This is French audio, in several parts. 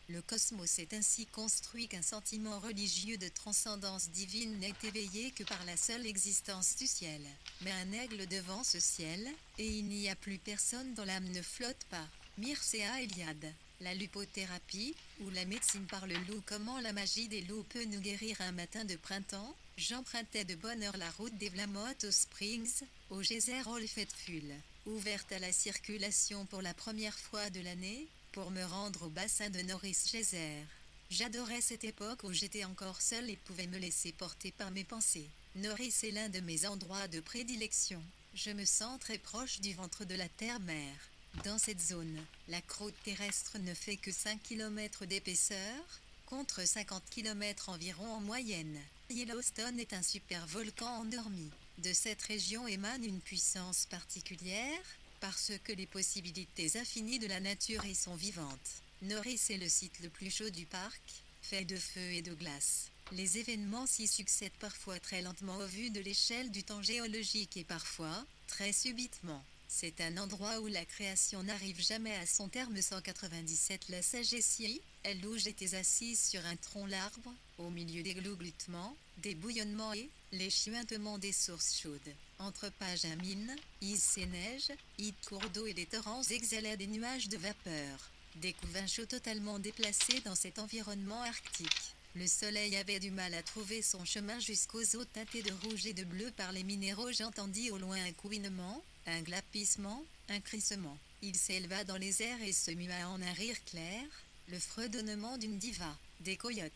Le cosmos est ainsi construit qu'un sentiment religieux de transcendance divine n'est éveillé que par la seule existence du ciel. Mais un aigle devant ce ciel, et il n'y a plus personne dont l'âme ne flotte pas. Mircea Eliade. La lupothérapie, ou la médecine par le loup. Comment la magie des loups peut nous guérir un matin de printemps? J'empruntais de bonne heure la route des Vlamoth aux Springs, au geyser Olfetful, ouverte à la circulation pour la première fois de l'année, pour me rendre au bassin de Norris Geyser. J'adorais cette époque où j'étais encore seule et pouvais me laisser porter par mes pensées. Norris est l'un de mes endroits de prédilection. Je me sens très proche du ventre de la terre-mer. Dans cette zone, la croûte terrestre ne fait que 5 km d'épaisseur, contre 50 km environ en moyenne. Yellowstone est un supervolcan endormi. De cette région émane une puissance particulière, parce que les possibilités infinies de la nature y sont vivantes. Norris est le site le plus chaud du parc, fait de feu et de glace. Les événements s'y succèdent parfois très lentement au vu de l'échelle du temps géologique et parfois, très subitement. C'est un endroit où la création n'arrive jamais à son terme. 197. La sagesse, elle où j'étais assise sur un tronc l'arbre, au milieu des glougloutements, des bouillonnements et les chuintements des sources chaudes. Entre pages à mine, is et neige, cours d'eau et des torrents exhalaient des nuages de vapeur. Des couvains chauds totalement déplacés dans cet environnement arctique. Le soleil avait du mal à trouver son chemin jusqu'aux eaux teintées de rouge et de bleu par les minéraux. J'entendis au loin un couinement, un glapissement, un crissement. Il s'éleva dans les airs et se mua en un rire clair, le fredonnement d'une diva, des coyotes.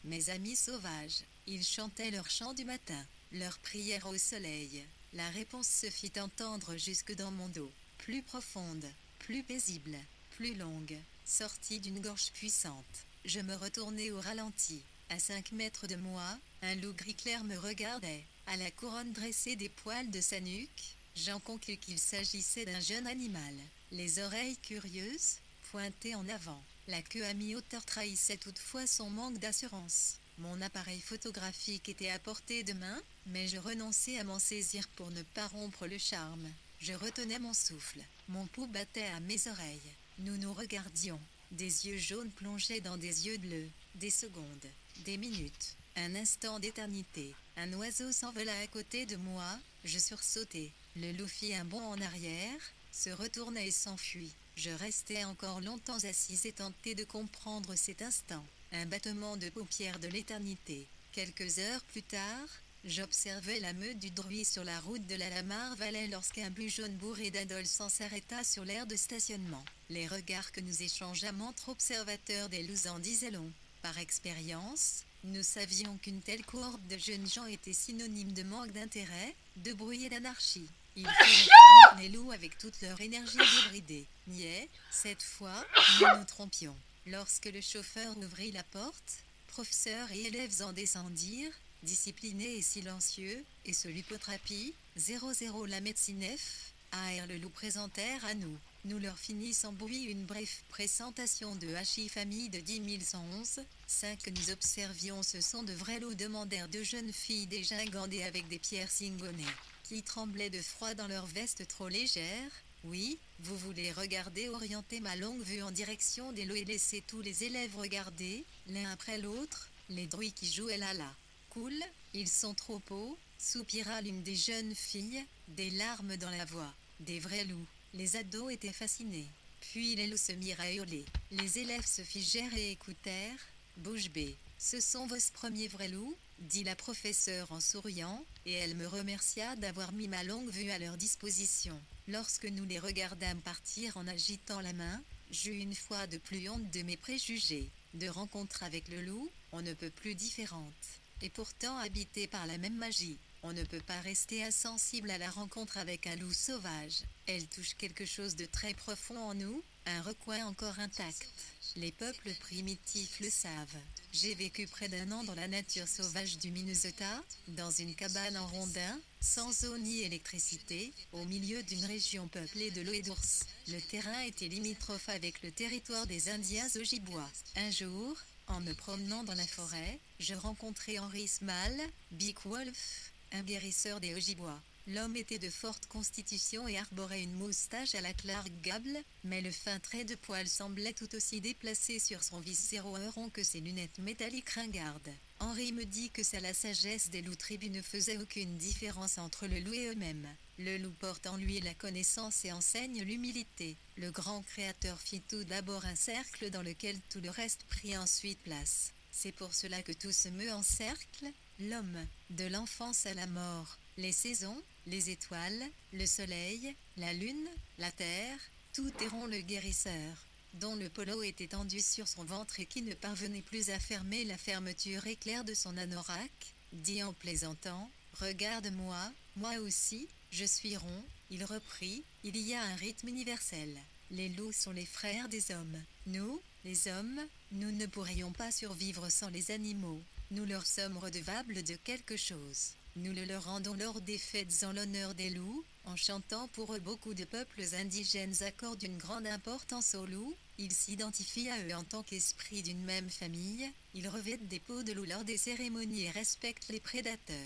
Mes amis sauvages, ils chantaient leur chant du matin, leur prière au soleil. La réponse se fit entendre jusque dans mon dos, plus profonde, plus paisible, plus longue, sortie d'une gorge puissante. Je me retournai au ralenti. À 5 mètres de moi, un loup gris clair me regardait. À la couronne dressée des poils de sa nuque, j'en conclus qu'il s'agissait d'un jeune animal. Les oreilles curieuses, pointées en avant. La queue à mi-hauteur trahissait toutefois son manque d'assurance. Mon appareil photographique était à portée de main, mais je renonçais à m'en saisir pour ne pas rompre le charme. Je retenais mon souffle. Mon pouls battait à mes oreilles. Nous nous regardions. Des yeux jaunes plongeaient dans des yeux bleus. Des secondes, des minutes, un instant d'éternité. Un oiseau s'envola à côté de moi, je sursautai. Le loup fit un bond en arrière, se retourna et s'enfuit. Je restai encore longtemps assise et tentai de comprendre cet instant. Un battement de paupières de l'éternité. Quelques heures plus tard, j'observais la meute du druid sur la route de la Lamar Valley lorsqu'un bus jaune bourré d'adolescents s'arrêta sur l'aire de stationnement. Les regards que nous échangeâmes entre observateurs des loups en disaient long. Par expérience, nous savions qu'une telle cohorte de jeunes gens était synonyme de manque d'intérêt, de bruit et d'anarchie. Il fallait punir les loups avec toute leur énergie débridée. Niais, cette fois, nous nous trompions. Lorsque le chauffeur ouvrit la porte, professeurs et élèves en descendirent, disciplinés et silencieux, et ce l'hypothérapie, 00 la médecine F, AR le loup présentèrent à nous. Nous leur fîmes sans bruit une brève présentation de HI famille de 10111, 5 que nous observions. Ce sont de vrais loups, demandèrent deux jeunes filles déjà gandées avec des piercings au nez, qui tremblaient de froid dans leurs vestes trop légères. Oui, vous voulez regarder, orienter ma longue vue en direction des loups et laisser tous les élèves regarder, l'un après l'autre, les druids qui jouaient là. Cool, ils sont trop hauts, soupira l'une des jeunes filles, des larmes dans la voix. Des vrais loups. Les ados étaient fascinés. Puis les loups se mirent à hurler. Les élèves se figèrent et écoutèrent. Bouche bée. Ce sont vos premiers vrais loups, dit la professeure en souriant, et elle me remercia d'avoir mis ma longue vue à leur disposition. Lorsque nous les regardâmes partir en agitant la main, j'eus une fois de plus honte de mes préjugés. De rencontre avec le loup, on ne peut plus différente. Et pourtant habité par la même magie. On ne peut pas rester insensible à la rencontre avec un loup sauvage. Elle touche quelque chose de très profond en nous, un recoin encore intact. Les peuples primitifs le savent. J'ai vécu près d'1 an dans la nature sauvage du Minnesota, dans une cabane en rondin, sans eau ni électricité, au milieu d'une région peuplée de loups et d'ours. Le terrain était limitrophe avec le territoire des Indiens Ojibwa. Un jour, en me promenant dans la forêt, je rencontrai Henry Small, Big Wolf, un guérisseur des Ojibwa. L'homme était de forte constitution et arborait une moustache à la Clark Gable, mais le fin trait de poil semblait tout aussi déplacé sur son visage rond que ses lunettes métalliques ringardes. Henri me dit que c'est la sagesse des loups tribus ne faisait aucune différence entre le loup et eux-mêmes. Le loup porte en lui la connaissance et enseigne l'humilité. Le grand créateur fit tout d'abord un cercle dans lequel tout le reste prit ensuite place. C'est pour cela que tout se meut en cercle, l'homme, de l'enfance à la mort, les saisons, les étoiles, le soleil, la lune, la terre, tout est rond le guérisseur, dont le polo est étendu sur son ventre et qui ne parvenait plus à fermer la fermeture éclair de son anorak, dit en plaisantant, « Regarde-moi, moi aussi, je suis rond. » Il reprit, « Il y a un rythme universel. Les loups sont les frères des hommes. Nous, les hommes, nous ne pourrions pas survivre sans les animaux. Nous leur sommes redevables de quelque chose. Nous le leur rendons lors des fêtes en l'honneur des loups, en chantant pour eux. Beaucoup de peuples indigènes accordent une grande importance aux loups, ils s'identifient à eux en tant qu'esprits d'une même famille, ils revêtent des peaux de loup lors des cérémonies et respectent les prédateurs.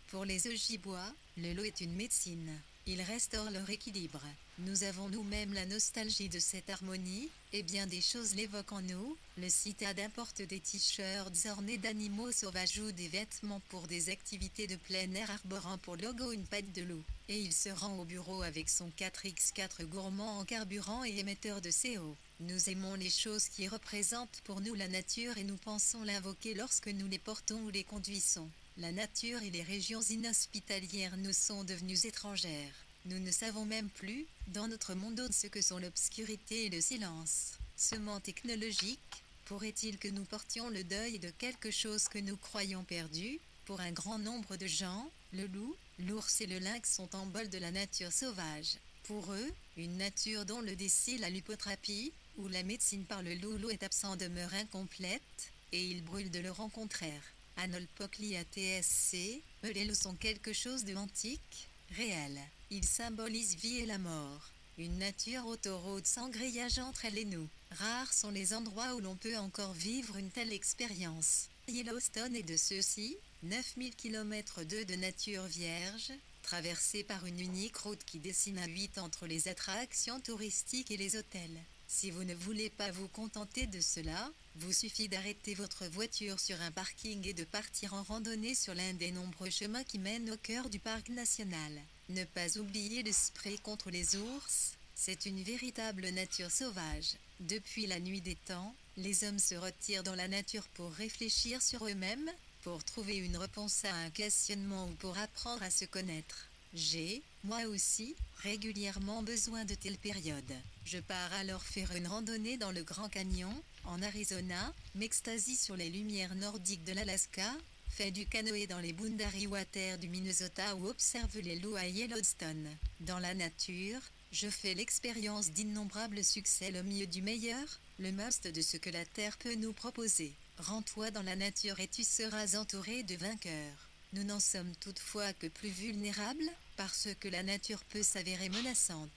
Pour les Ojibwa, le loup est une médecine. Ils restaurent leur équilibre. Nous avons nous-mêmes la nostalgie de cette harmonie, et bien des choses l'évoquent en nous. Le citadin porte des t-shirts ornés d'animaux sauvages ou des vêtements pour des activités de plein air arborant pour logo une patte de loup. Et il se rend au bureau avec son 4x4 gourmand en carburant et émetteur de CO. Nous aimons les choses qui représentent pour nous la nature et nous pensons l'invoquer lorsque nous les portons ou les conduisons. La nature et les régions inhospitalières nous sont devenues étrangères. Nous ne savons même plus, dans notre monde, ce que sont l'obscurité et le silence. Semant technologique, pourrait-il que nous portions le deuil de quelque chose que nous croyons perdu? Pour un grand nombre de gens, le loup, l'ours et le lynx sont en bol de la nature sauvage. Pour eux, une nature dont le décès, la lupothérapie, ou la médecine par le loup est absent demeure incomplète, et ils brûlent de leur contraire. Anolpokli ATSC, les loups sont quelque chose de antique, réel. Ils symbolisent vie et la mort. Une nature autoroute sans grillage entre elle et nous. Rares sont les endroits où l'on peut encore vivre une telle expérience. Yellowstone est de ceux-ci, 9000 km de nature vierge, traversée par une unique route qui dessine un 8 entre les attractions touristiques et les hôtels. Si vous ne voulez pas vous contenter de cela, vous suffit d'arrêter votre voiture sur un parking et de partir en randonnée sur l'un des nombreux chemins qui mènent au cœur du parc national. Ne pas oublier le spray contre les ours, c'est une véritable nature sauvage. Depuis la nuit des temps, les hommes se retirent dans la nature pour réfléchir sur eux-mêmes, pour trouver une réponse à un questionnement ou pour apprendre à se connaître. J'ai, moi aussi, régulièrement besoin de telles périodes. Je pars alors faire une randonnée dans le Grand Canyon, en Arizona, m'extasie sur les lumières nordiques de l'Alaska, fais du canoë dans les Boundary Waters du Minnesota ou observe les loups à Yellowstone. Dans la nature, je fais l'expérience d'innombrables succès le mieux du meilleur, le must de ce que la Terre peut nous proposer. Rends-toi dans la nature et tu seras entouré de vainqueurs. Nous n'en sommes toutefois que plus vulnérables, parce que la nature peut s'avérer menaçante.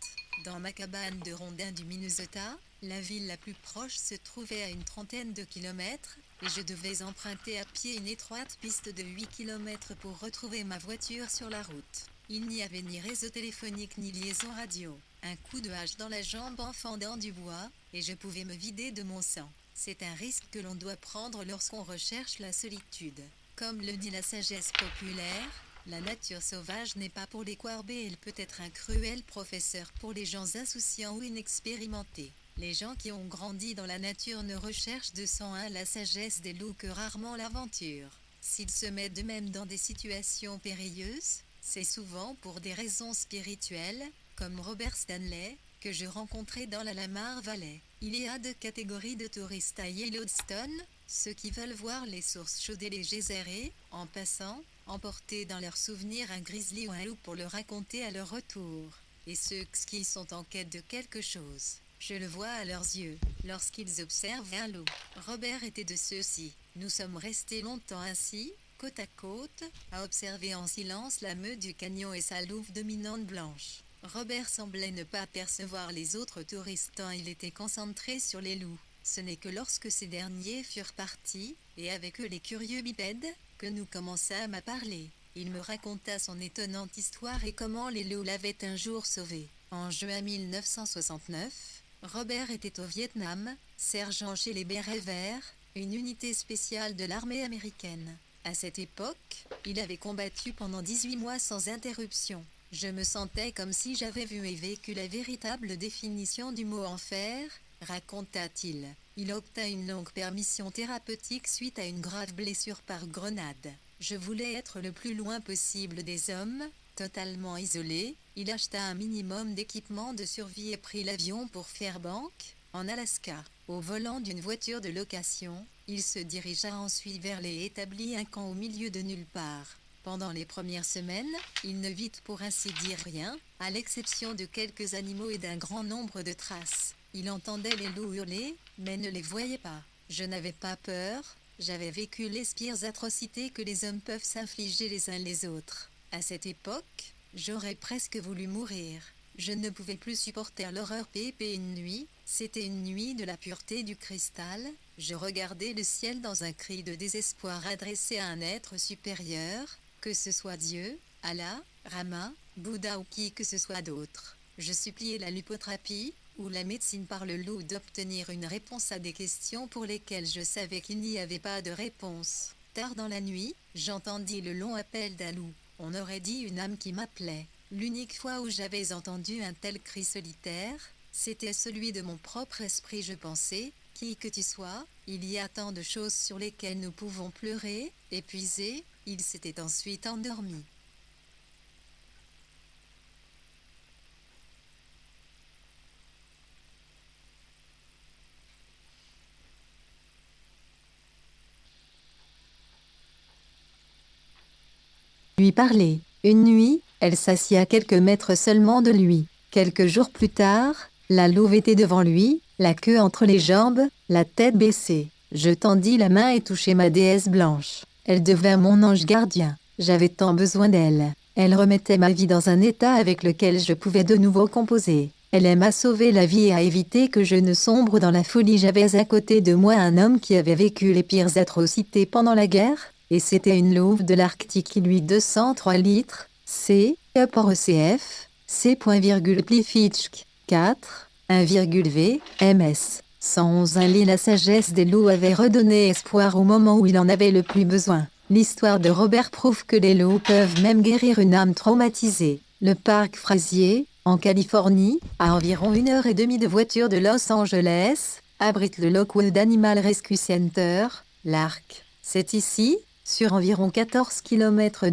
Dans ma cabane de rondins du Minnesota, la ville la plus proche se trouvait à une trentaine de kilomètres, et je devais emprunter à pied une étroite piste de 8 kilomètres pour retrouver ma voiture sur la route. Il n'y avait ni réseau téléphonique ni liaison radio. Un coup de hache dans la jambe en fendant du bois, et je pouvais me vider de mon sang. C'est un risque que l'on doit prendre lorsqu'on recherche la solitude. Comme le dit la sagesse populaire, la nature sauvage n'est pas pour les courbés, elle peut être un cruel professeur pour les gens insouciants ou inexpérimentés. Les gens qui ont grandi dans la nature ne recherchent de 101 la sagesse des loups que rarement l'aventure. S'ils se mettent d'eux-mêmes dans des situations périlleuses, c'est souvent pour des raisons spirituelles, comme Robert Stanley, que je rencontrais dans la Lamar Valley. Il y a deux catégories de touristes à Yellowstone, ceux qui veulent voir les sources chaudes et les geysers et, en passant, emporter dans leurs souvenirs un grizzly ou un loup pour le raconter à leur retour. Et ceux qui sont en quête de quelque chose. Je le vois à leurs yeux, lorsqu'ils observent un loup. Robert était de ceux-ci. Nous sommes restés longtemps ainsi, côte à côte, à observer en silence la meute du canyon et sa louve dominante blanche. Robert semblait ne pas percevoir les autres touristes tant il était concentré sur les loups. Ce n'est que lorsque ces derniers furent partis, et avec eux les curieux bipèdes, que nous commençâmes à parler. Il me raconta son étonnante histoire et comment les loups l'avaient un jour sauvé. En juin 1969, Robert était au Vietnam, sergent chez les Bérets Verts, une unité spéciale de l'armée américaine. À cette époque, il avait combattu pendant 18 mois sans interruption. Je me sentais comme si j'avais vu et vécu la véritable définition du mot enfer, raconta-t-il. Il obtint une longue permission thérapeutique suite à une grave blessure par grenade. Je voulais être le plus loin possible des hommes, totalement isolé. Il acheta un minimum d'équipement de survie et prit l'avion pour Fairbanks, en Alaska. Au volant d'une voiture de location, il se dirigea ensuite vers les établit un camp au milieu de nulle part. Pendant les premières semaines, il ne vit pour ainsi dire rien, à l'exception de quelques animaux et d'un grand nombre de traces. Il entendait les loups hurler, mais ne les voyait pas. Je n'avais pas peur, j'avais vécu les pires atrocités que les hommes peuvent s'infliger les uns les autres. À cette époque, j'aurais presque voulu mourir. Je ne pouvais plus supporter l'horreur. Une nuit, c'était une nuit de la pureté du cristal. Je regardais le ciel dans un cri de désespoir adressé à un être supérieur, que ce soit Dieu, Allah, Rama, Bouddha ou qui que ce soit d'autre. Je suppliais la lupothérapie, ou la médecine par le loup d'obtenir une réponse à des questions pour lesquelles je savais qu'il n'y avait pas de réponse. Tard dans la nuit, j'entendis le long appel d'un loup. On aurait dit une âme qui m'appelait. L'unique fois où j'avais entendu un tel cri solitaire, c'était celui de mon propre esprit. Je pensais, qui que tu sois, il y a tant de choses sur lesquelles nous pouvons pleurer. Épuisé, il s'était ensuite endormi. Lui parler. Une nuit, elle s'assit à quelques mètres seulement de lui. Quelques jours plus tard, la louve était devant lui, la queue entre les jambes, la tête baissée. Je tendis la main et touchai ma déesse blanche. Elle devint mon ange gardien. J'avais tant besoin d'elle. Elle remettait ma vie dans un état avec lequel je pouvais de nouveau composer. Elle m'a sauvé la vie et a évité que je ne sombre dans la folie. J'avais à côté de moi un homme qui avait vécu les pires atrocités pendant la guerre. Et c'était une louve de l'Arctique qui lui 203 litres, C, apport ECF, C.Plifitschk, 4, 1,V, MS. 111 un lit. La sagesse des loups avait redonné espoir au moment où il en avait le plus besoin. L'histoire de Robert prouve que les loups peuvent même guérir une âme traumatisée. Le parc Frazier, en Californie, à environ 1h30 de voiture de Los Angeles, abrite le Lockwood Animal Rescue Center, l'ARC. C'est ici, sur environ 14 km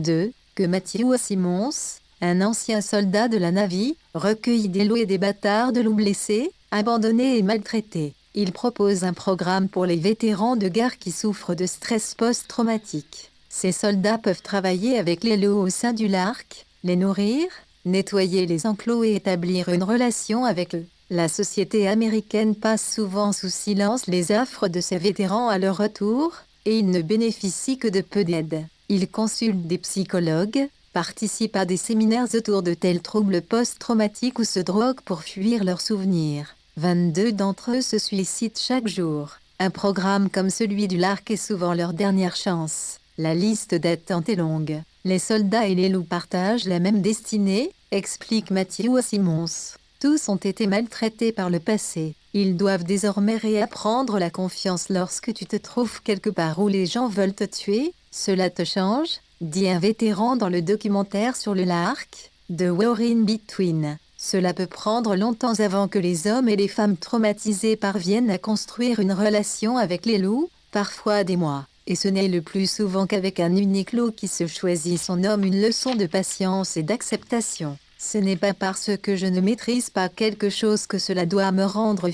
que Matthew Simmons, un ancien soldat de la Navy, recueillit des loups et des bâtards de loups blessés, abandonnés et maltraités. Il propose un programme pour les vétérans de guerre qui souffrent de stress post-traumatique. Ces soldats peuvent travailler avec les loups au sein du LARC, les nourrir, nettoyer les enclos et établir une relation avec eux. La société américaine passe souvent sous silence les offres de ces vétérans à leur retour, et ils ne bénéficient que de peu d'aide. Ils consultent des psychologues, participent à des séminaires autour de tels troubles post-traumatiques ou se droguent pour fuir leurs souvenirs. 22 d'entre eux se suicident chaque jour. Un programme comme celui du LARC est souvent leur dernière chance. La liste d'attente est longue. Les soldats et les loups partagent la même destinée, explique Matthew Simmons. Tous ont été maltraités par le passé. Ils doivent désormais réapprendre la confiance lorsque tu te trouves quelque part où les gens veulent te tuer. Cela te change, dit un vétéran dans le documentaire sur le LARC, The War in Between. Cela peut prendre longtemps avant que les hommes et les femmes traumatisés parviennent à construire une relation avec les loups, parfois des mois. Et ce n'est le plus souvent qu'avec un unique loup qui se choisit son homme une leçon de patience et d'acceptation. Ce n'est pas parce que je ne maîtrise pas quelque chose que cela doit me rendre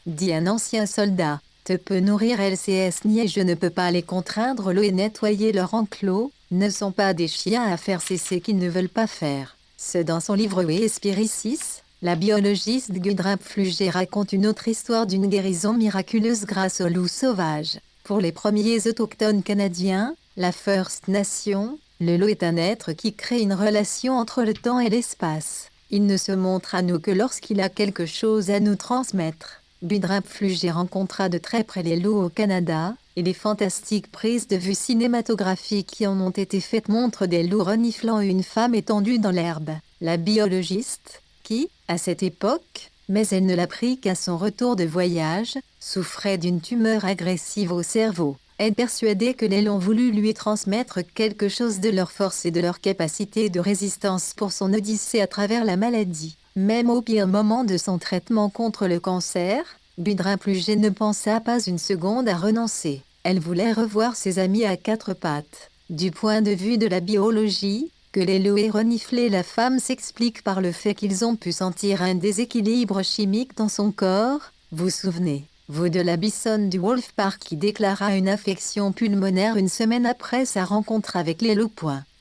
dit un ancien soldat. Te peut nourrir LCS ni je ne peux pas les contraindre l'eau et nettoyer leur enclos, ne sont pas des chiens à faire cesser qu'ils ne veulent pas faire. Ce dans son livre Espiricis, la biologiste Gudrun Pfluger raconte une autre histoire d'une guérison miraculeuse grâce aux loups sauvages. Pour les premiers autochtones canadiens, la First Nation, le loup est un être qui crée une relation entre le temps et l'espace. Il ne se montre à nous que lorsqu'il a quelque chose à nous transmettre. Budrap Flugé rencontra de très près les loups au Canada, et les fantastiques prises de vue cinématographiques qui en ont été faites montrent des loups reniflant et une femme étendue dans l'herbe. La biologiste, qui, à cette époque, mais elle ne l'apprit qu'à son retour de voyage, souffrait d'une tumeur agressive au cerveau, est persuadée que les loups ont voulu lui transmettre quelque chose de leur force et de leur capacité de résistance pour son odyssée à travers la maladie. Même au pire moment de son traitement contre le cancer, Budrap Flugé ne pensa pas une seconde à renoncer. Elle voulait revoir ses amis à quatre pattes. Du point de vue de la biologie, que les loups aient reniflé la femme s'explique par le fait qu'ils ont pu sentir un déséquilibre chimique dans son corps. Vous souvenez-vous de la bisonne du Wolf Park qui déclara une affection pulmonaire une semaine après sa rencontre avec les loups.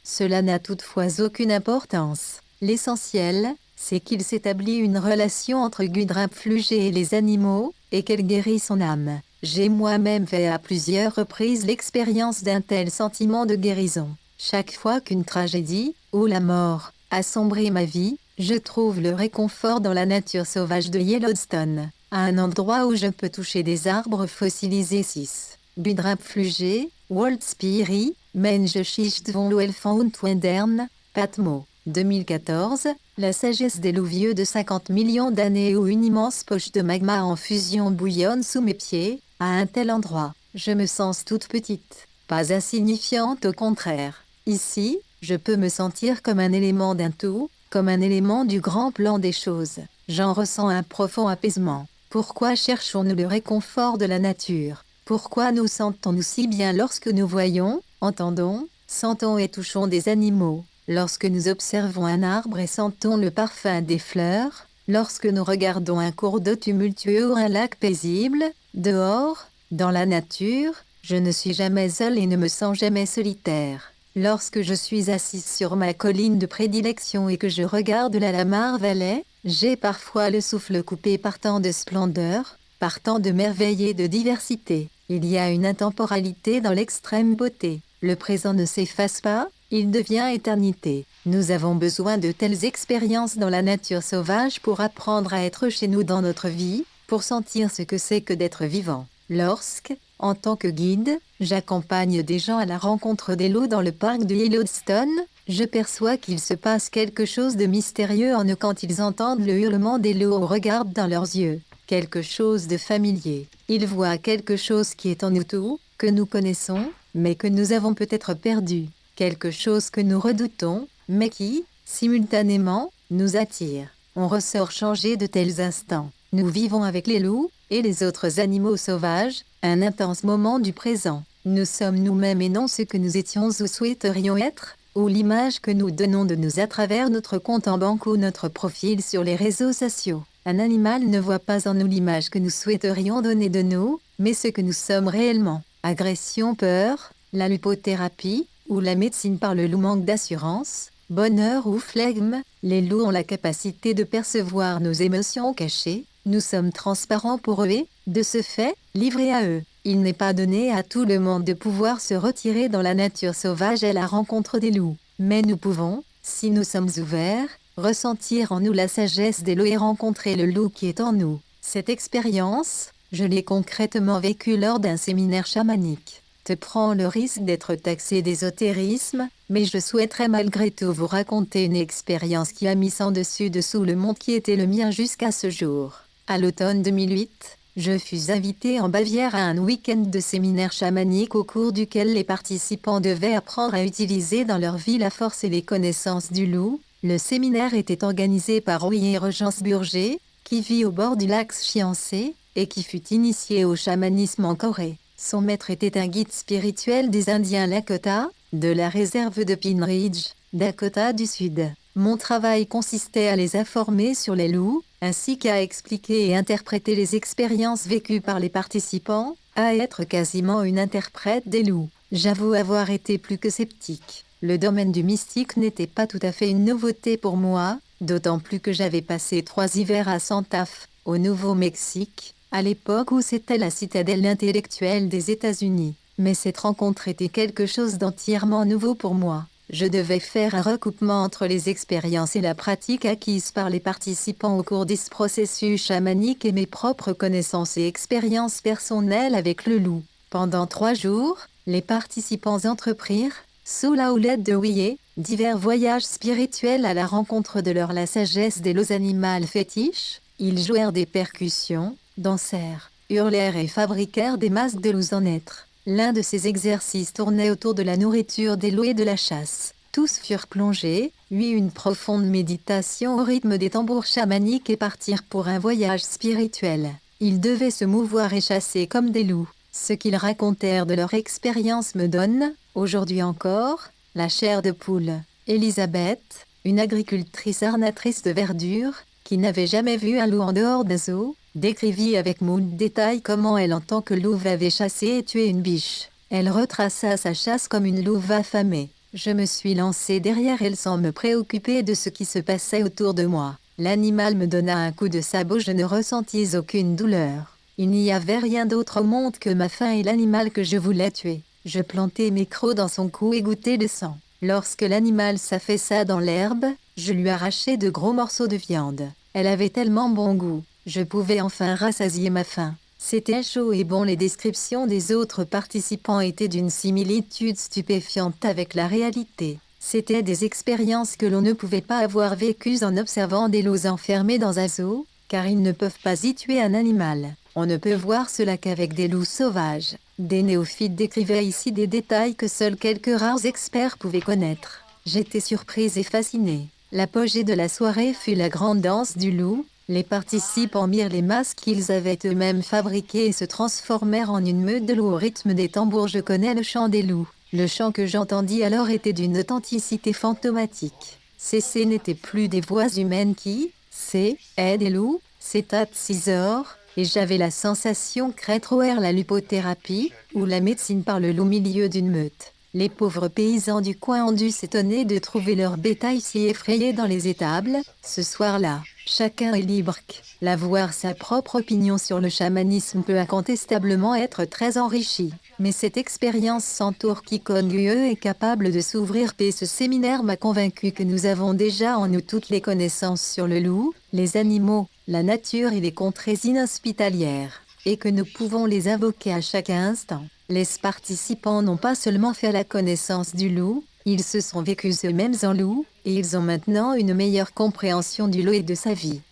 Cela n'a toutefois aucune importance. L'essentiel, c'est qu'il s'établit une relation entre Budrap Flugé et les animaux, et qu'elle guérit son âme. J'ai moi-même fait à plusieurs reprises l'expérience d'un tel sentiment de guérison. Chaque fois qu'une tragédie, ou la mort, assombrit ma vie, je trouve le réconfort dans la nature sauvage de Yellowstone, à un endroit où je peux toucher des arbres fossilisés. 6. Budrap Flugé, World Spirit, Menge Schicht von Luelfant und Wendern, Patmo. 2014, la sagesse des loups vieux de 50 millions d'années où une immense poche de magma en fusion bouillonne sous mes pieds, à un tel endroit, je me sens toute petite, pas insignifiante, au contraire. Ici, je peux me sentir comme un élément d'un tout, comme un élément du grand plan des choses. J'en ressens un profond apaisement. Pourquoi cherchons-nous le réconfort de la nature? Pourquoi nous sentons-nous si bien lorsque nous voyons, entendons, sentons et touchons des animaux? Lorsque nous observons un arbre et sentons le parfum des fleurs, lorsque nous regardons un cours d'eau tumultueux ou un lac paisible, dehors, dans la nature, je ne suis jamais seule et ne me sens jamais solitaire. Lorsque je suis assise sur ma colline de prédilection et que je regarde la Lamar Valley, j'ai parfois le souffle coupé par tant de splendeur, par tant de merveilles et de diversité. Il y a une intemporalité dans l'extrême beauté. Le présent ne s'efface pas, il devient éternité. Nous avons besoin de telles expériences dans la nature sauvage pour apprendre à être chez nous dans notre vie, pour sentir ce que c'est que d'être vivant. Lorsque, en tant que guide, j'accompagne des gens à la rencontre des loups dans le parc de Yellowstone, je perçois qu'il se passe quelque chose de mystérieux en eux quand ils entendent le hurlement des loups ou regardent dans leurs yeux. Quelque chose de familier. Ils voient quelque chose qui est en nous tous, que nous connaissons, mais que nous avons peut-être perdu. Quelque chose que nous redoutons, mais qui, simultanément, nous attire. On ressort changé de tels instants. Nous vivons avec les loups, et les autres animaux sauvages, un intense moment du présent. Nous sommes nous-mêmes et non ce que nous étions ou souhaiterions être, ou l'image que nous donnons de nous à travers notre compte en banque ou notre profil sur les réseaux sociaux. Un animal ne voit pas en nous l'image que nous souhaiterions donner de nous, mais ce que nous sommes réellement. Agression, peur, la lupothérapie, ou la médecine par le loup, manque d'assurance, bonheur ou flegme, les loups ont la capacité de percevoir nos émotions cachées. Nous sommes transparents pour eux et, de ce fait, livrés à eux. Il n'est pas donné à tout le monde de pouvoir se retirer dans la nature sauvage à la rencontre des loups. Mais nous pouvons, si nous sommes ouverts, ressentir en nous la sagesse des loups et rencontrer le loup qui est en nous. Cette expérience, je l'ai concrètement vécue lors d'un séminaire chamanique. Te prends le risque d'être taxé d'ésotérisme, mais je souhaiterais malgré tout vous raconter une expérience qui a mis sans dessus dessous le monde qui était le mien jusqu'à ce jour. À l'automne 2008, je fus invité en Bavière à un week-end de séminaire chamanique au cours duquel les participants devaient apprendre à utiliser dans leur vie la force et les connaissances du loup. Le séminaire était organisé par Oye Regensburger, qui vit au bord du lac Chiancé, et qui fut initié au chamanisme en Corée. Son maître était un guide spirituel des Indiens Lakota, de la réserve de Pine Ridge, Dakota du Sud. Mon travail consistait à les informer sur les loups, ainsi qu'à expliquer et interpréter les expériences vécues par les participants, à être quasiment une interprète des loups. J'avoue avoir été plus que sceptique. Le domaine du mystique n'était pas tout à fait une nouveauté pour moi, d'autant plus que j'avais passé 3 hivers à Santa Fe, au Nouveau-Mexique, à l'époque où c'était la citadelle intellectuelle des États-Unis. Mais cette rencontre était quelque chose d'entièrement nouveau pour moi. Je devais faire un recoupement entre les expériences et la pratique acquises par les participants au cours de ce processus chamanique et mes propres connaissances et expériences personnelles avec le loup. Pendant 3 jours, les participants entreprirent, sous la houlette de Ouye, divers voyages spirituels à la rencontre de la sagesse des lots animales fétiches. Ils jouèrent des percussions, dansèrent, hurlèrent et fabriquèrent des masques de loups en être. L'un de ces exercices tournait autour de la nourriture des loups et de la chasse. Tous furent plongés, une profonde méditation au rythme des tambours chamaniques et partirent pour un voyage spirituel. Ils devaient se mouvoir et chasser comme des loups. Ce qu'ils racontèrent de leur expérience me donne, aujourd'hui encore, la chair de poule. Elisabeth, une agricultrice arnatrice de verdure, qui n'avait jamais vu un loup en dehors des eaux, décrivit avec moult détails comment elle en tant que louve avait chassé et tué une biche. Elle retraça sa chasse comme une louve affamée. Je me suis lancée derrière elle sans me préoccuper de ce qui se passait autour de moi. L'animal me donna un coup de sabot, je ne ressentis aucune douleur. Il n'y avait rien d'autre au monde que ma faim et l'animal que je voulais tuer. Je plantai mes crocs dans son cou et goûtai le sang. Lorsque l'animal s'affaissa dans l'herbe, je lui arrachai de gros morceaux de viande. Elle avait tellement bon goût. Je pouvais enfin rassasier ma faim. C'était chaud et bon. Les descriptions des autres participants étaient d'une similitude stupéfiante avec la réalité. C'étaient des expériences que l'on ne pouvait pas avoir vécues en observant des loups enfermés dans un zoo, car ils ne peuvent pas y tuer un animal. On ne peut voir cela qu'avec des loups sauvages. Des néophytes décrivaient ici des détails que seuls quelques rares experts pouvaient connaître. J'étais surprise et fascinée. L'apogée de la soirée fut la grande danse du loup. Les participants mirent les masques qu'ils avaient eux-mêmes fabriqués et se transformèrent en une meute de loups au rythme des tambours. Je connais le chant des loups. Le chant que j'entendis alors était d'une authenticité fantomatique. Ces n'étaient plus des voix humaines qui, des loups, c'était Cisor, et j'avais la sensation qu'être la lupothérapie, ou la médecine par le loup milieu d'une meute. Les pauvres paysans du coin ont dû s'étonner de trouver leur bétail si effrayé dans les étables. Ce soir-là, chacun est libre d'avoir sa propre opinion sur le chamanisme peut incontestablement être très enrichi. Mais cette expérience s'entoure quiconque est capable de s'ouvrir. Ce séminaire m'a convaincu que nous avons déjà en nous toutes les connaissances sur le loup, les animaux, la nature et les contrées inhospitalières, et que nous pouvons les invoquer à chaque instant. Les participants n'ont pas seulement fait la connaissance du loup, ils se sont vécus eux-mêmes en loup, et ils ont maintenant une meilleure compréhension du loup et de sa vie.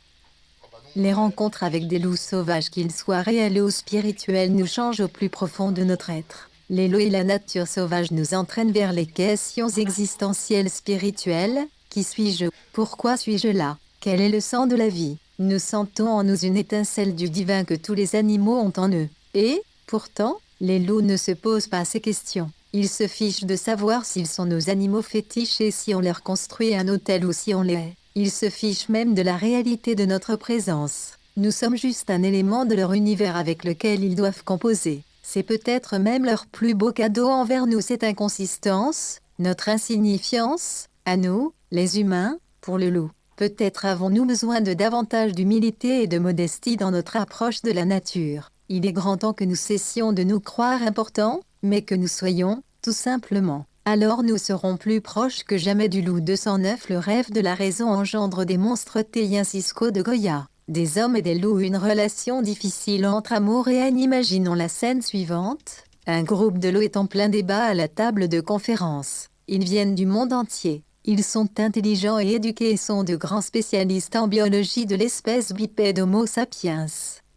Les rencontres avec des loups sauvages, qu'ils soient réels ou spirituels, nous changent au plus profond de notre être. Les loups et la nature sauvage nous entraînent vers les questions existentielles spirituelles. Qui suis-je? Pourquoi suis-je là? Quel est le sens de la vie? Nous sentons en nous une étincelle du divin que tous les animaux ont en eux. Et, pourtant, les loups ne se posent pas ces questions. Ils se fichent de savoir s'ils sont nos animaux fétiches et si on leur construit un hôtel ou si on les hait. Ils se fichent même de la réalité de notre présence. Nous sommes juste un élément de leur univers avec lequel ils doivent composer. C'est peut-être même leur plus beau cadeau envers nous, cette inconsistance, notre insignifiance, à nous, les humains, pour le loup. Peut-être avons-nous besoin de davantage d'humilité et de modestie dans notre approche de la nature. Il est grand temps que nous cessions de nous croire importants, mais que nous soyons, tout simplement. Alors nous serons plus proches que jamais du loup. 209. Le rêve de la raison engendre des monstres. Théien Cisco de Goya. Des hommes et des loups, une relation difficile entre amour et haine. Imaginons la scène suivante. Un groupe de loups est en plein débat à la table de conférence. Ils viennent du monde entier. Ils sont intelligents et éduqués et sont de grands spécialistes en biologie de l'espèce bipède Homo sapiens.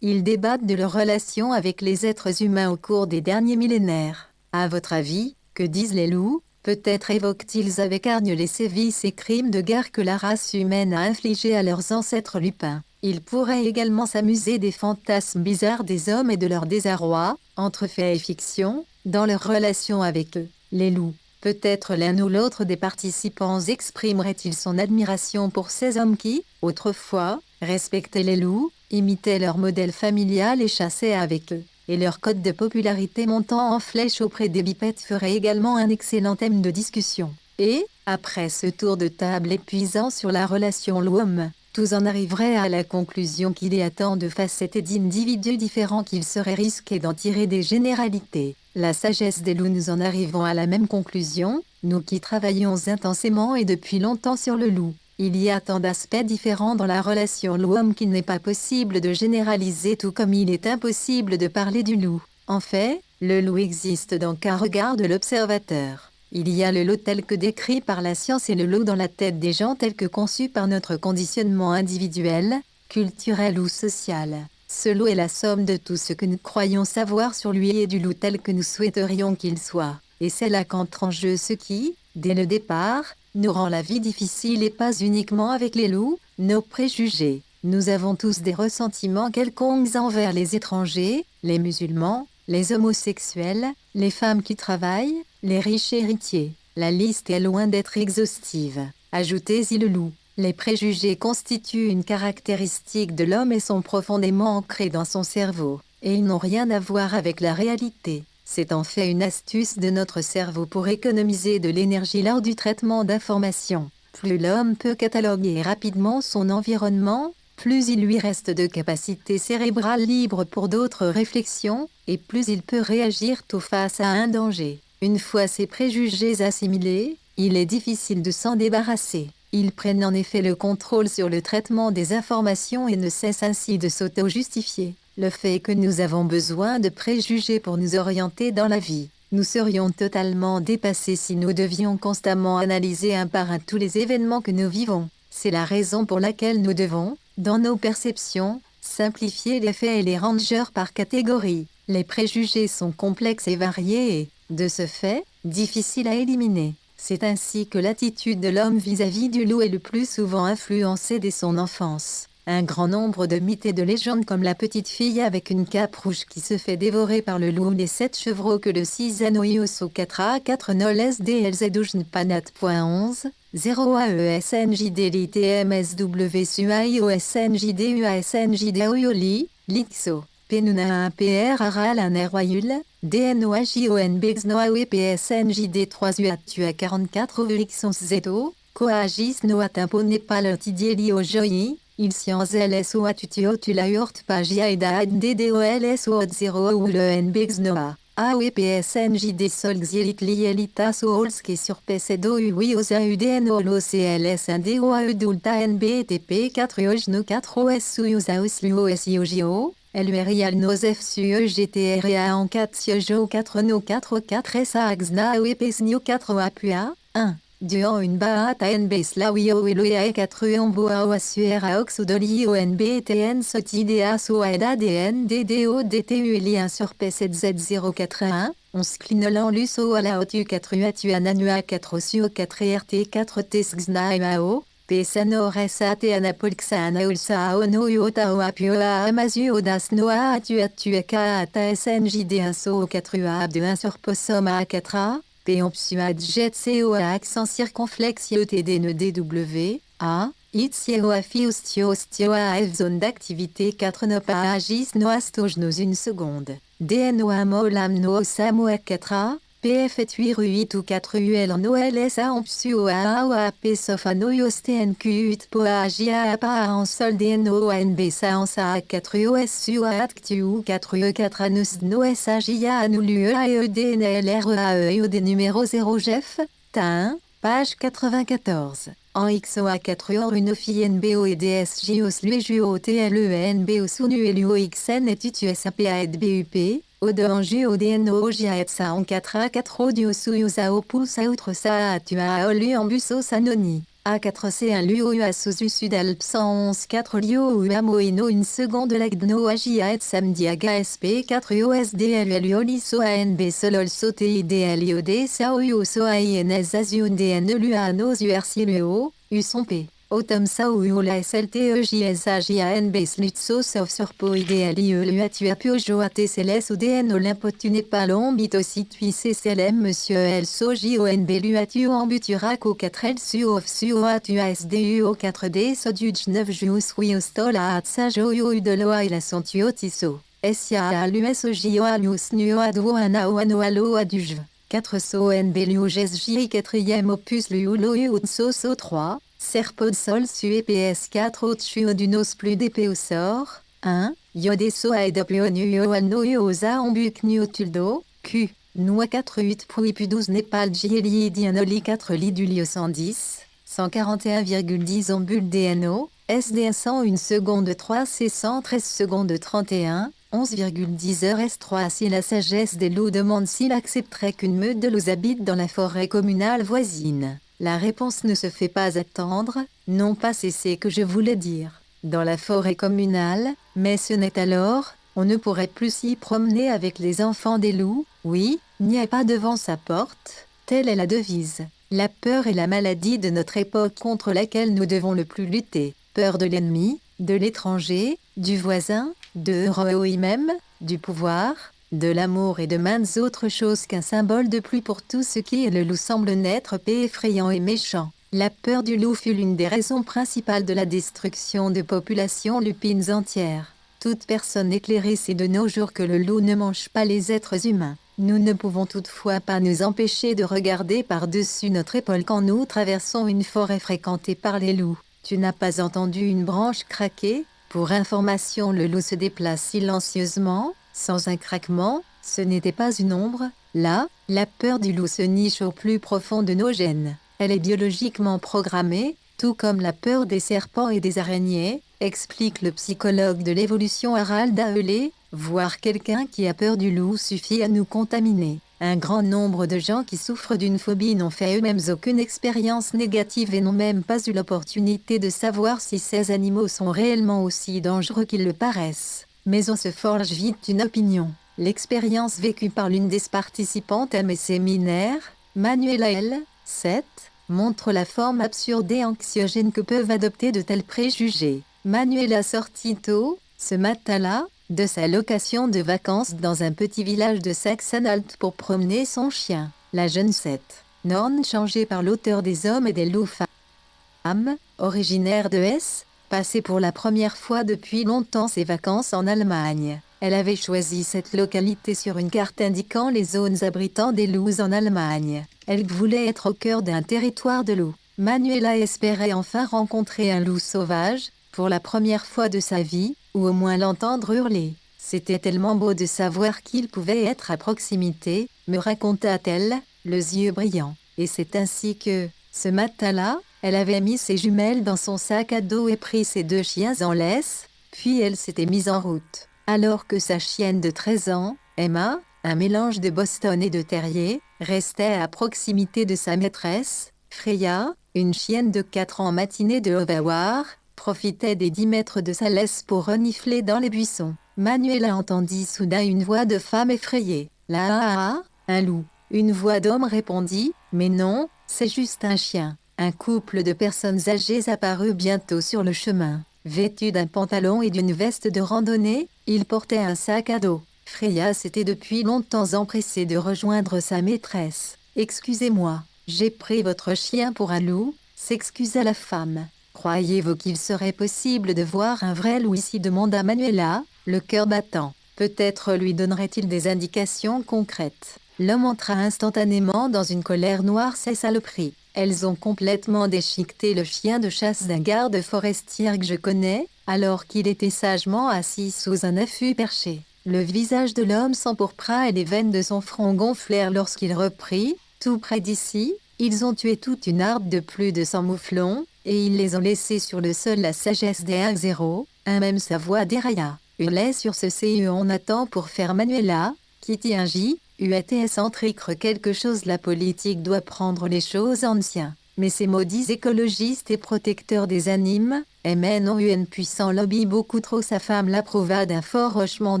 Ils débattent de leur relation avec les êtres humains au cours des derniers millénaires. À votre avis, que disent les loups? Peut-être évoquent-ils avec hargne les sévices et crimes de guerre que la race humaine a infligés à leurs ancêtres lupins. Ils pourraient également s'amuser des fantasmes bizarres des hommes et de leur désarroi, entre faits et fiction, dans leur relation avec eux. Les loups. Peut-être l'un ou l'autre des participants exprimerait-il son admiration pour ces hommes qui, autrefois, respectaient les loups, imitaient leur modèle familial et chassaient avec eux. Et leur cote de popularité montant en flèche auprès des bipèdes ferait également un excellent thème de discussion. Et, après ce tour de table épuisant sur la relation loup-homme, tous en arriveraient à la conclusion qu'il y a tant de facettes et d'individus différents qu'il serait risqué d'en tirer des généralités. La sagesse des loups, nous en arrivons à la même conclusion. nous qui travaillons intensément et depuis longtemps sur le loup. Il y a tant d'aspects différents dans la relation loup-homme qu'il n'est pas possible de généraliser, tout comme il est impossible de parler du loup. En fait, le loup existe dans qu'un regard de l'observateur. Il y a le loup tel que décrit par la science et le loup dans la tête des gens tel que conçu par notre conditionnement individuel, culturel ou social. Ce loup est la somme de tout ce que nous croyons savoir sur lui et du loup tel que nous souhaiterions qu'il soit. Et c'est là qu'entre en jeu ce qui, dès le départ, nous rend la vie difficile et pas uniquement avec les loups, nos préjugés. Nous avons tous des ressentiments quelconques envers les étrangers, les musulmans, les homosexuels, les femmes qui travaillent, les riches héritiers. La liste est loin d'être exhaustive. Ajoutez-y le loup. Les préjugés constituent une caractéristique de l'homme et sont profondément ancrés dans son cerveau, et ils n'ont rien à voir avec la réalité. C'est en fait une astuce de notre cerveau pour économiser de l'énergie lors du traitement d'informations. Plus l'homme peut cataloguer rapidement son environnement, plus il lui reste de capacités cérébrales libres pour d'autres réflexions, et plus il peut réagir tôt face à un danger. Une fois ces préjugés assimilés, il est difficile de s'en débarrasser. Ils prennent en effet le contrôle sur le traitement des informations et ne cessent ainsi de s'auto-justifier. Le fait est que nous avons besoin de préjugés pour nous orienter dans la vie. Nous serions totalement dépassés si nous devions constamment analyser un par un tous les événements que nous vivons. C'est la raison pour laquelle nous devons, dans nos perceptions, simplifier les faits et les ranger par catégorie. Les préjugés sont complexes et variés et, de ce fait, difficiles à éliminer. C'est ainsi que l'attitude de l'homme vis-à-vis du loup est le plus souvent influencée dès son enfance. Un grand nombre de mythes et de légendes comme la petite fille avec une cape rouge qui se fait dévorer par le loup, les 7 chevreaux que le 6 anoios au 4A4 nol SDLZ11.11, 0 AESNJD LITMSWSUIOSNJDUASNJDOYOLI, Lixo. Penuna PR Aral un Royul, DNOAJON BXNOAWPSNJD 3 UATUA 44 Ovlixons Zeto, Coagis Noa Tempo Népal Tidieli Ojoi, Il Sciences LSO Atutio Tula Urt Pagia Eda DDOLSO 0 ou le NBXNOA. AWPSNJD Sol Xielit Lielita Soolske sur PCDO UIOSA UDNO LOCLS 1 DOAE Dulta NBTP 4 Ojno 4 OS Suyusa Osluo SIOJO. LURIAL NOSEF SUE GTRA en 4 Siejo 4 No 4 4 SA AXNA WPSNIO 4 APUA 1. Duan une Baata NB Slawio Eloea 4 Amboa Oasuera Oxodoli ONBTN Sotidea Soaeda DN DDO DTU Lien sur PCZ 041 On Sclinolan Luso à la Otu 4 Uatu Ananua 4 Suo 4 RT 4 Tesxna MAO Pesano resate anapolxa anaulsa ono yota oapua amazu odas noa atuatuaka ata SNJD 1 so 4 a 2 1 sur posoma a 4a, peompsuad jet co a accent circonflexe yotd ne dw, a, itsio afiustio stio a f zone d'activité 4 nopa agis noastos nos 1 seconde, dno molam no samo a 4a, PF et 8 8 ou 4 UL en OLSA en PSU A O A P sauf à NOYOSTNQ 8 POA AGIA APA en sol DNO ANB SA en SA 4 OSU A ACTU 4 E4 ANUS NOS AGIA ANULU EAEDNLREAEOD numéro 0 GEF, TA 1, page 94. En XOA 4 or une fille NBO et DSJOS LUEJUO TLENBO SUNU LUO XN et TUTU SAPA et BUP. Ode en JODNO JAETSA en 4A4 audio Suyusa Opus Outre Sa Atua Olu en Busos Anoni. A4C1 LUO Sosu Sudalp 111 4 Lio Uamoino 1 seconde Lagdno AJA et Samdiaga SP4 USDL Oliso ANB Solol Sote IDL Sao Soa INS Azion DN Luanos URCLUO, Usomp. Autom Sao Uola SLTE JSAJANB Slutso sauf sur Po IDL IELUATUA Piojo ATCLS ODN Olympo tu n'es pas l'ombito situi CCLM Monsieur El SOJONB LUATU en Buturaco 4 L Suof Suoatua SDUO 4D Soduj 9 Jus Wiostola Atsajo de Loa et la Santuo Tiso. SIA ALUS OJOALUS Nuoadwo Anaoano Alo Adujv. 4 SONB LUOGESJ 4e opus LULO UTSO 3. Serpod Sol Sue PS4 Au-dessus du nos plus d'épée au sort. 1. Yodeso Aedopio Nuo Alno Yosa Ombuk Nuo Tuldo. Q. Noix 4 8 Pouipu 12 Népal Jieli Dianoli 4 Lidulio 110, 141,10 Ombule DNO, SDA 101 seconde 3 C 113 secondes 31, 11,10 heures S3 Si la sagesse des loups demande s'il accepterait qu'une meute de loups habite dans la forêt communale voisine. La réponse ne se fait pas attendre, non pas c'est ce que je voulais dire. Dans la forêt communale, mais ce n'est alors, on ne pourrait plus s'y promener avec les enfants des loups, oui, n'y a pas devant sa porte, telle est la devise. La peur est la maladie de notre époque contre laquelle nous devons le plus lutter. Peur de l'ennemi, de l'étranger, du voisin, de Roi même, du pouvoir, de l'amour et de maintes autres choses qu'un symbole de plus pour tout ce qui est le loup semble n'être pas effrayant et méchant. La peur du loup fut l'une des raisons principales de la destruction de populations lupines entières. Toute personne éclairée sait de nos jours que le loup ne mange pas les êtres humains. Nous ne pouvons toutefois pas nous empêcher de regarder par-dessus notre épaule quand nous traversons une forêt fréquentée par les loups. Tu n'as pas entendu une branche craquer? Pour information, le loup se déplace silencieusement, sans un craquement, ce n'était pas une ombre. Là, la peur du loup se niche au plus profond de nos gènes. Elle est biologiquement programmée, tout comme la peur des serpents et des araignées, explique le psychologue de l'évolution Harald Ahlé. Voir quelqu'un qui a peur du loup suffit à nous contaminer. Un grand nombre de gens qui souffrent d'une phobie n'ont fait eux-mêmes aucune expérience négative et n'ont même pas eu l'opportunité de savoir si ces animaux sont réellement aussi dangereux qu'ils le paraissent. Mais on se forge vite une opinion. L'expérience vécue par l'une des participantes à mes séminaires, Manuela L. 7, montre la forme absurde et anxiogène que peuvent adopter de tels préjugés. Manuela sortit tôt, ce matin-là, de sa location de vacances dans un petit village de Saxe-Anhalt pour promener son chien. La jeune Seth, Norn changée par l'auteur des Hommes et des loups femmes, originaire de Hesse, passait pour la première fois depuis longtemps ses vacances en Allemagne. Elle avait choisi cette localité sur une carte indiquant les zones abritant des loups en Allemagne. Elle voulait être au cœur d'un territoire de loups. Manuela espérait enfin rencontrer un loup sauvage, pour la première fois de sa vie, ou au moins l'entendre hurler. C'était tellement beau de savoir qu'il pouvait être à proximité, me raconta-t-elle, les yeux brillants. Et c'est ainsi que, ce matin-là, elle avait mis ses jumelles dans son sac à dos et pris ses 2 chiens en laisse, puis elle s'était mise en route. Alors que sa chienne de 13 ans, Emma, un mélange de Boston et de terrier, restait à proximité de sa maîtresse, Freya, une chienne de 4 ans matinée de Overwar, profitait des 10 mètres de sa laisse pour renifler dans les buissons. Manuela entendit soudain une voix de femme effrayée. « Là, un loup !» Une voix d'homme répondit « Mais non, c'est juste un chien !» Un couple de personnes âgées apparut bientôt sur le chemin. Vêtus d'un pantalon et d'une veste de randonnée, ils portaient un sac à dos. Freya s'était depuis longtemps empressée de rejoindre sa maîtresse. « Excusez-moi, j'ai pris votre chien pour un loup ?» s'excusa la femme. « Croyez-vous qu'il serait possible de voir un vrai loup ici ?» demanda Manuela, le cœur battant. Peut-être lui donnerait-il des indications concrètes. L'homme entra instantanément dans une colère noire. « Ces saloperies, elles ont complètement déchiqueté le chien de chasse d'un garde forestier que je connais, alors qu'il était sagement assis sous un affût perché. » Le visage de l'homme s'empourpra et les veines de son front gonflèrent lorsqu'il reprit. « Tout près d'ici, ils ont tué toute une harde de plus de 100 mouflons, et ils les ont laissés sur le sol. » La sagesse des 1-0, même sa voix dérailla. « Hurlait sur ce CE on attend pour faire Manuela, Kitty un J, UATS entre quelque chose. La politique doit prendre les choses en sien. Mais ces maudits écologistes et protecteurs des animes, MN ont eu un puissant lobby beaucoup trop. » Sa femme l'approuva d'un fort hochement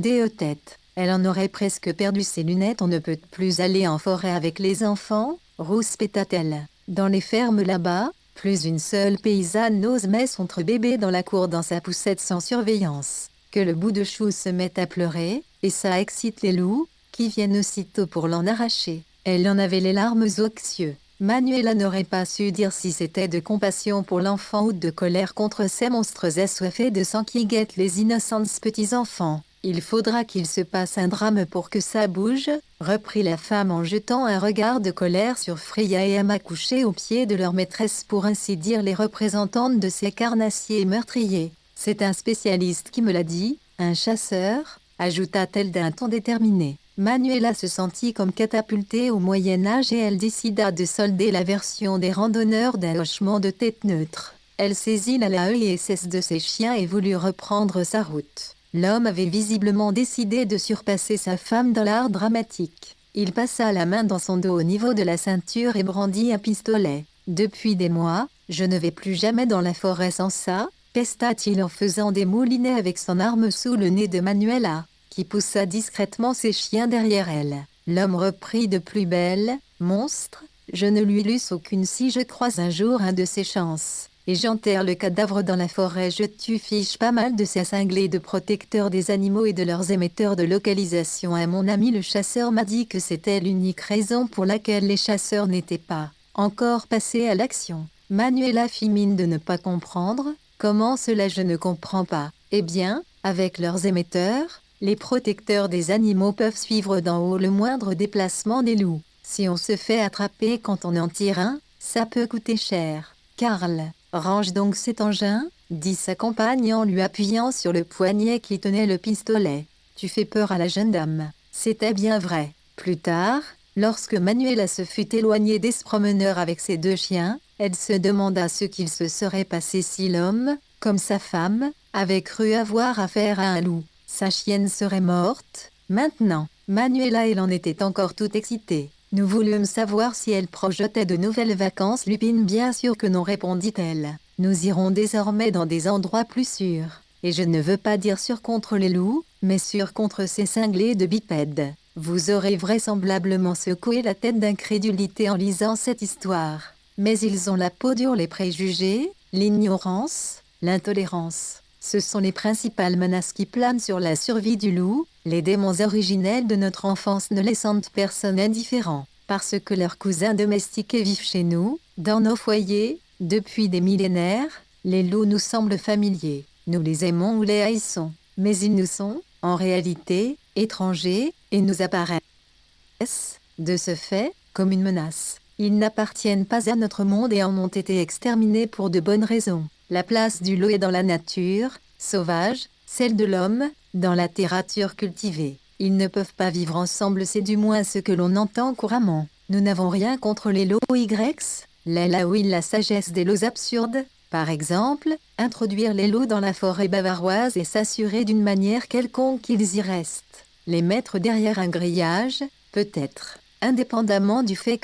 des têtes. Elle en aurait presque perdu ses lunettes. « On ne peut plus aller en forêt avec les enfants, rouspéta-t-elle. Dans les fermes là-bas, plus une seule paysanne n'ose mettre son bébé dans la cour dans sa poussette sans surveillance. Que le bout de chou se met à pleurer, et ça excite les loups, qui viennent aussitôt pour l'en arracher. » Elle en avait les larmes aux yeux. Manuela n'aurait pas su dire si c'était de compassion pour l'enfant ou de colère contre ces monstres assoiffés de sang qui guettent les innocents petits-enfants. « Il faudra qu'il se passe un drame pour que ça bouge, » reprit la femme en jetant un regard de colère sur Freya et Emma couchées aux pieds de leur maîtresse, pour ainsi dire les représentantes de ces carnassiers meurtriers. « C'est un spécialiste qui me l'a dit, un chasseur, » ajouta-t-elle d'un ton déterminé. Manuela se sentit comme catapultée au Moyen-Âge et elle décida de solder la version des randonneurs d'un hochement de tête neutre. Elle saisit la laïssesse de ses chiens et voulut reprendre sa route. L'homme avait visiblement décidé de surpasser sa femme dans l'art dramatique. Il passa la main dans son dos au niveau de la ceinture et brandit un pistolet. « Depuis des mois, je ne vais plus jamais dans la forêt sans ça », pesta-t-il en faisant des moulinets avec son arme sous le nez de Manuela, qui poussa discrètement ses chiens derrière elle. L'homme reprit de plus belle. « Monstre, je ne lui laisse aucune si je croise un jour un de ses chances. Et j'enterre le cadavre dans la forêt. Je tue fiche pas mal de ces cinglés de protecteurs des animaux et de leurs émetteurs de localisation. À mon ami le chasseur m'a dit que c'était l'unique raison pour laquelle les chasseurs n'étaient pas encore passés à l'action. » Manuela fit mine de ne pas comprendre. « Comment cela, je ne comprends pas. » « Eh bien, avec leurs émetteurs, les protecteurs des animaux peuvent suivre d'en haut le moindre déplacement des loups. Si on se fait attraper quand on en tire un, ça peut coûter cher. »« Karl, range donc cet engin, » dit sa compagne en lui appuyant sur le poignet qui tenait le pistolet. « Tu fais peur à la jeune dame. » C'était bien vrai. Plus tard, lorsque Manuela se fut éloignée des promeneurs avec ses deux chiens, elle se demanda ce qu'il se serait passé si l'homme, comme sa femme, avait cru avoir affaire à un loup. Sa chienne serait morte. Maintenant, Manuela elle en était encore toute excitée. Nous voulûmes savoir si elle projetait de nouvelles vacances lupines. Bien sûr que non, répondit-elle. Nous irons désormais dans des endroits plus sûrs. Et je ne veux pas dire sûrs contre les loups, mais sûrs contre ces cinglés de bipèdes. Vous aurez vraisemblablement secoué la tête d'incrédulité en lisant cette histoire. Mais ils ont la peau dure, les préjugés, l'ignorance, l'intolérance. Ce sont les principales menaces qui planent sur la survie du loup. Les démons originels de notre enfance ne les sentent personne indifférent, parce que leurs cousins domestiqués vivent chez nous, dans nos foyers, depuis des millénaires. Les loups nous semblent familiers. Nous les aimons ou les haïssons, mais ils nous sont, en réalité, étrangers, et nous apparaissent, de ce fait, comme une menace. Ils n'appartiennent pas à notre monde et en ont été exterminés pour de bonnes raisons. La place du loup est dans la nature, sauvage, celle de l'homme, dans la littérature cultivée. Ils ne peuvent pas vivre ensemble, c'est du moins ce que l'on entend couramment. Nous n'avons rien contre les lots YX, la sagesse des lots absurdes. Par exemple, introduire les lots dans la forêt bavaroise et s'assurer d'une manière quelconque qu'ils y restent. Les mettre derrière un grillage, peut-être, indépendamment du fait